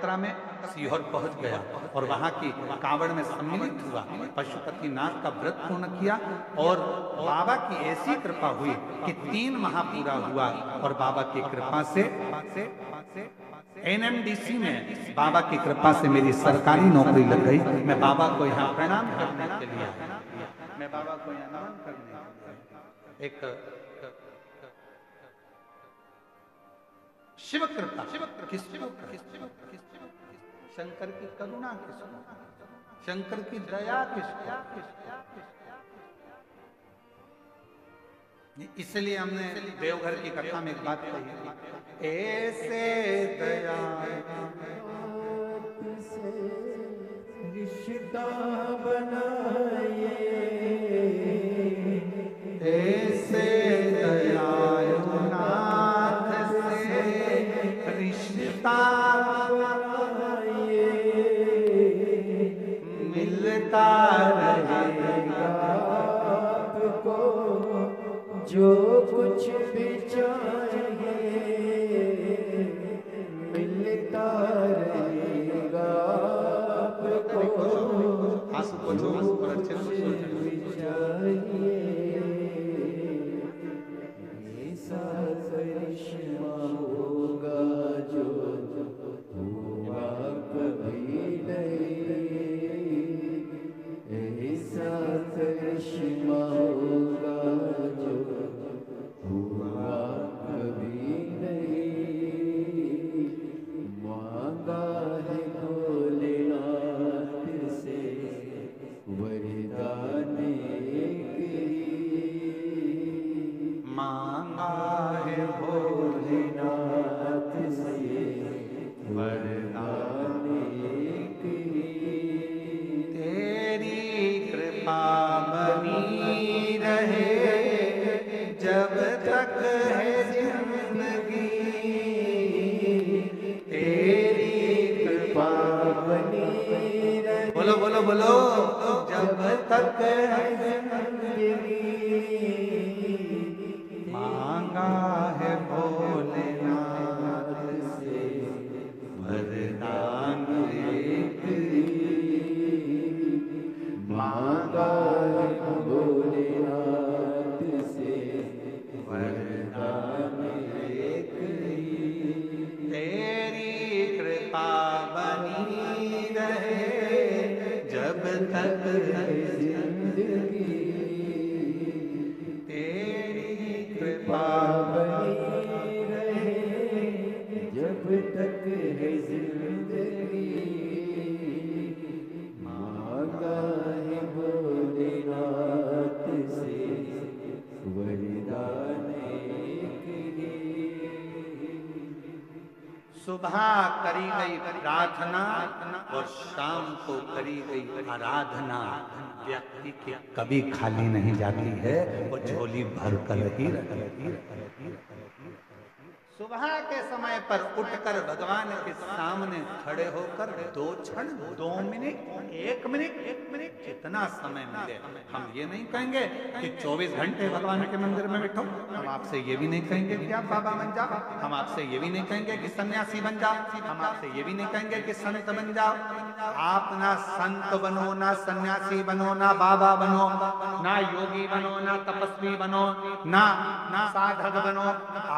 यात्रा में सीहोर पहुंच गया और वहां की कांवड़ में सम्मिलित हुआ, पशुपतिनाथ का व्रत पूर्ण किया और बाबा की ऐसी कृपा हुई कि 3 माह पूरा हुआ और बाबा की कृपा से एनएमडीसी में बाबा की कृपा से मेरी सरकारी नौकरी लग गई। मैं बाबा को यहाँ प्रणाम करने के लिए आया, मैं बाबा को यहाँ नमन करने के लिए एक शिव कृपा, शंकर की करुणा किसको, शंकर की दया किसको। इसलिए हमने देवघर की कथा में एक बात कही, ऐसे दया से रिश्ता बनाए, ऐसे दयालु नाथ से रिश्ता बनाए, मिलता रहेगा आपको जो कुछ भी चाहिए, मिलता रहेगा आपको आंसू पोछो, आंसू पर अच्छे से चाहिए। ऐसा करिश्मा होगा जो हुआ कभी नहीं, ऐसा करिश्मा होगा जो हुआ कभी नहीं। मांगा है भोलेनाथ से वरदान एक ही, मांगा है भोलेनाथ से वरदान एक ही। तेरी कृपा बनी रहे जब तक है जिंदगी, तेरी कृपा बनी रहे बोलो बोलो बोलो, जब तक है जिंदगी। मांगा है भोलेनाथ से वरदान एक ही, मांगा है भोलेनाथ से वरदान एक ही। तेरी कृपा बनी रहे जब तक है जिंदगी, तेरी कृपा बनी रहे जब तक है जिंदगी। मांगा है भोलेनाथ से वरदान एक ही। सुबह करी गई प्रार्थना और शाम को करी गई आराधना व्यक्ति की कभी खाली नहीं जाती है, वो झोली भर कर ही रहती है। सुबह के समय पर उठकर भगवान के सामने खड़े होकर 2 क्षण 2 मिनट 1 मिनट जितना समय मिले, हम ये नहीं कहेंगे कि 24 घंटे भगवान के मंदिर में बैठो, हम आपसे ये भी नहीं कहेंगे कि आप बाबा बन जाओ, हम आपसे ये भी नहीं कहेंगे कि सन्यासी बन जाओ, हम आपसे ये भी नहीं कहेंगे कि संत बन जाओ। आप ना संत बनो, ना सन्यासी बनो, ना बाबा बनो, ना योगी बनो, ना तपस्वी बनो, ना साधक बनो।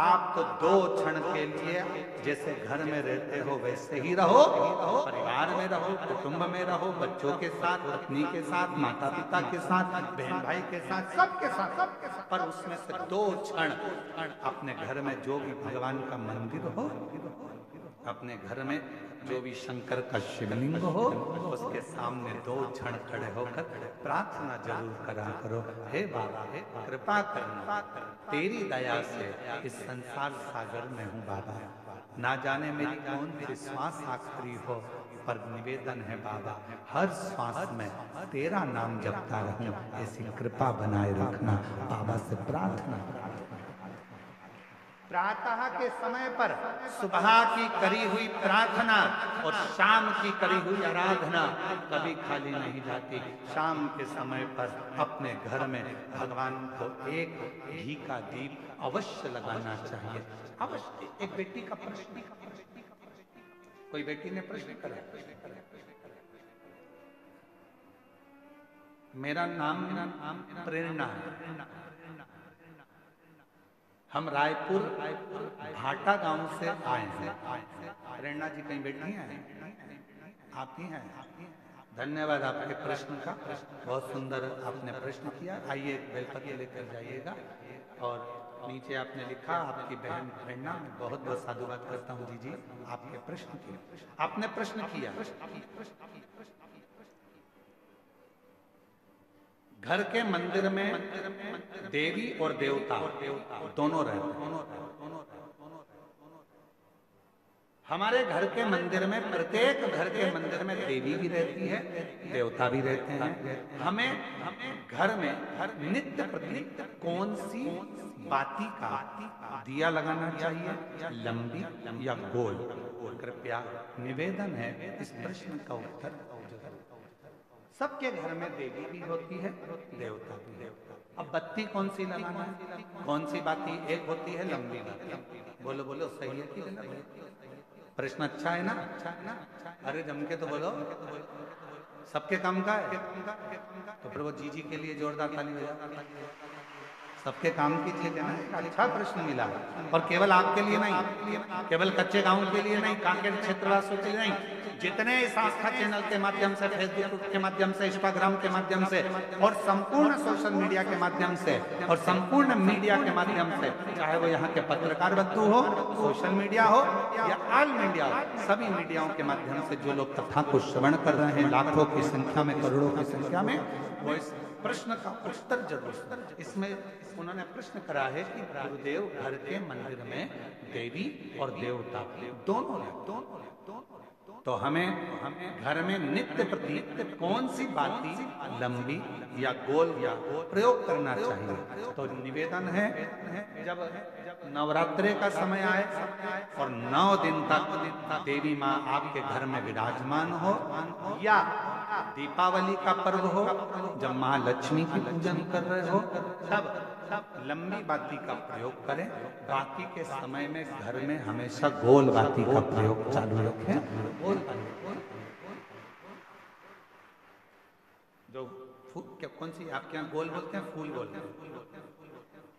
आप तो 2 क्षण के लिए जैसे घर में रहते हो वैसे ही रहो, परिवार में रहो, कुटुंब में रहो, बच्चों के साथ, पत्नी के साथ, माता पिता के साथ, बहन भाई के साथ, सबके साथ, पर उसमें से 2 क्षण अपने घर में जो भी भगवान का मंदिर हो, अपने घर में जो भी शंकर का शिवलिंग हो, उसके सामने 2 क्षण खड़े होकर प्रार्थना जरूर करा करो, हे बाबा कृपा करना, तेरी दया से इस संसार सागर में हूँ बाबा, ना जाने मेरी कौन सी श्वास आखिरी हो, पर निवेदन है बाबा हर श्वास में तेरा नाम जपता रहूं, ऐसी कृपा बनाए रखना, बाबा से प्रार्थना। प्रातः के समय पर सुबह की करी हुई प्रार्थना और शाम की करी हुई आराधना कभी खाली नहीं जाती। शाम के समय पर अपने घर में भगवान को एक घी का दीप अवश्य लगाना चाहिए, अवश्य। एक बेटी का प्रश्न, कोई बेटी ने प्रश्न करा, मेरा नाम प्रेरणा है, हम रायपुर भाटा गांव से आए हैं। प्रेरणा जी कहीं बैठी हैं? आप ही हैं? धन्यवाद आपके प्रश्न का, बहुत सुंदर आपने प्रश्न किया। आइए एक बेलपत्र लेकर जाइएगा। और नीचे आपने लिखा आपकी बहन प्रेरणा, मैं बहुत बहुत साधुवाद करता हूँ जी आपके प्रश्न के। आपने प्रश्न किया घर के मंदिर में देवी और देवता दोनों रहते हैं। हमारे घर के मंदिर में, प्रत्येक घर के मंदिर में देवी भी रहती है, देवता भी रहते हैं। हमें घर में नित्य प्रति कौन सी बाती का दिया लगाना चाहिए, लंबी या गोल? कृपया निवेदन है इस प्रश्न का उत्तर। सबके घर में देवी भी होती है, देवता भी है। अब बत्ती कौन सी लगाना है? कौन सी बाती? एक होती है लंबी बाती। बोलो बोलो, सही है कि गलत? प्रश्न अच्छा है ना? अरे जम के तो बोलो, सबके काम का है तो फिर वो जी के लिए जोरदार ताली बजा। सबके काम की चीज है ना। अच्छा प्रश्न मिला, और केवल आपके लिए नहीं, केवल कच्चे गांव के लिए नहीं, कांकेर क्षेत्रवासियों के लिए नहीं, जितने इस आस्था चैनल के माध्यम से, फेसबुक के माध्यम से, इंस्टाग्राम के माध्यम से, और संपूर्ण सोशल मीडिया के माध्यम से, और संपूर्ण मीडिया के माध्यम से, चाहे वो यहाँ के पत्रकार बंधु हो, सोशल मीडिया हो या ऑल मीडिया हो, सभी मीडियाओं के माध्यम से जो लोग कथा को श्रवण कर रहे हैं, लाखों की संख्या में, करोड़ों की संख्या में, वो इस प्रश्न का उत्तर जरूर। इसमें उन्होंने प्रश्न करा है कि गुरुदेव घर के मंदिर में देवी और देवता दोनों तो हमें घर में नित्य प्रति कौन सी बाती लंबी या गोल या प्रयोग करना चाहिए? तो निवेदन है, जब नवरात्रे का समय आए और 9 दिन तक देवी माँ आपके घर में विराजमान हो, या दीपावली का पर्व हो जब महालक्ष्मी की पूजन कर रहे हो, तब लंबी बाती का प्रयोग करें। बाकी के समय में घर में हमेशा गोल बाती का प्रयोग चालू रखें। गोल जो क्या, कौन सी आपके यहाँ गोल बोलते हैं? फूल बोलते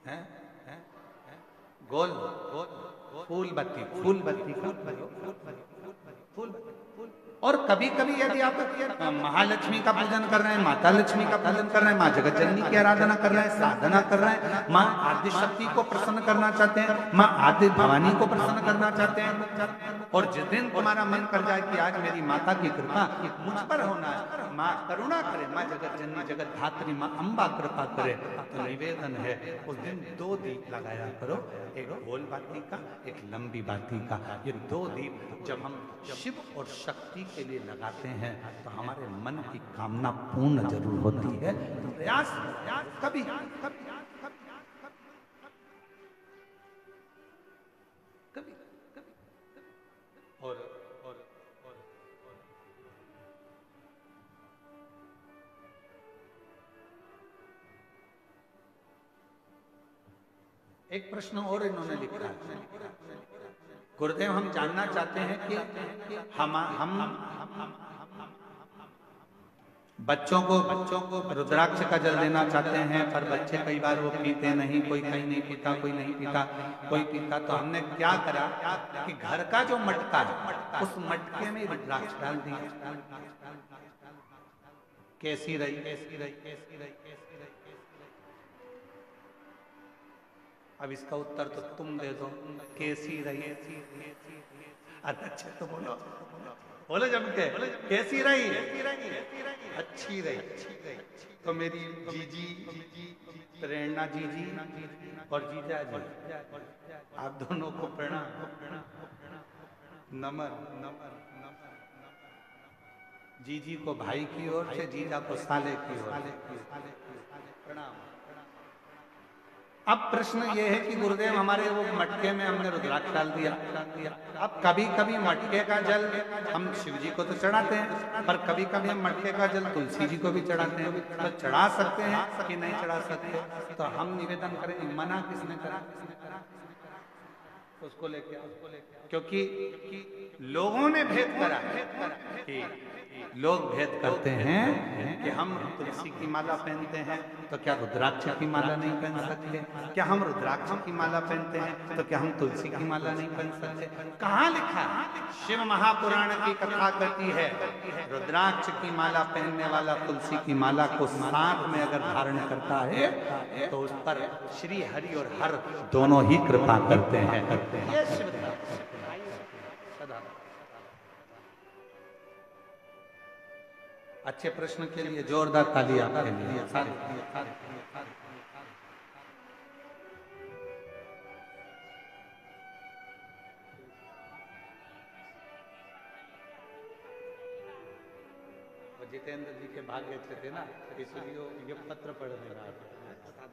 हैं? गोल फूल बत्ती का फूल। और कभी कभी यदि आप महालक्ष्मी का पूजन कर रहे हैं, माता लक्ष्मी का पूजन कर रहे हैं, माँ जगत जननी की आराधना कर रहे हैं, साधना कर रहे हैं, माँ आदि शक्ति को प्रसन्न करना चाहते हैं, माँ आदि भवानी को प्रसन्न करना चाहते हैं, और जिस दिन तुम्हारा मन कर जाए कि आज मेरी माता की कृपा मुझ पर होना है, माँ करुणा करे, माँ जगत जननी जगत धात्री माँ अम्बा कृपा करे, तो निवेदन है उस दिन 2 दीप लगाया करो, एक गोल बाती का, एक लंबी बाती का। ये 2 दीप जब हम शिव और शक्ति के लिए लगाते हैं तो हमारे मन की कामना पूर्ण जरूर होती है। प्रयास कभी और एक प्रश्न और इन्होंने लिखा है, गुरुदेव हम जानना चाहते हैं कि हम बच्चों को रुद्राक्ष का जल देना चाहते हैं, पर बच्चे कई बार वो पीते नहीं, कोई कहीं नहीं पीता, कोई नहीं पीता, कोई पीता, तो हमने क्या करा कि घर का जो मटका है उस मटके में रुद्राक्ष डाल दिया। कैसी रही? अब इसका उत्तर तो तुम दे दो, कैसी रही? अच्छा तो बोलो जम के, कैसी रही? अच्छी रही। तो मेरी जीजी प्रेरणा जीजी और जीजा जी, आप दोनों को प्रणाम, नमन। जीजी को भाई की ओर से, जीजा को साले की ओर प्रणाम। अब प्रश्न ये है कि गुरुदेव हमारे वो मटके में हमने रुद्राक्ष डाल दिया। अब कभी कभी मटके का जल हम शिव जी को तो चढ़ाते हैं, पर कभी कभी हम मटके का जल तुलसी जी को भी चढ़ाते हैं। तो चढ़ा सकते हैं कि नहीं चढ़ा सकते? तो हम निवेदन करेंगे, मना किसने करा? उसको लेके आओ, क्योंकि लोगों ने भेद करा है कि लोग भेद करते हैं कि हम तुलसी की माला पहनते हैं तो क्या रुद्राक्ष की माला नहीं पहन सकते, क्या हम रुद्राक्ष की माला पहनते हैं तो क्या हम तुलसी की माला नहीं पहन सकते। कहाँ लिखा है? शिव महापुराण की कथा कहती है रुद्राक्ष की माला पहनने वाला तुलसी की माला को साथ में अगर धारण करता है तो उस पर श्री हरि और हर दोनों ही कृपा करते हैं। ये शिव सदा। अच्छे प्रश्न के लिए जोरदार ताली आपके लिए सारे। जितेंद्र जी के भाग्य अच्छे थे ना, इसलिए ये पत्र पढ़ने रहा था।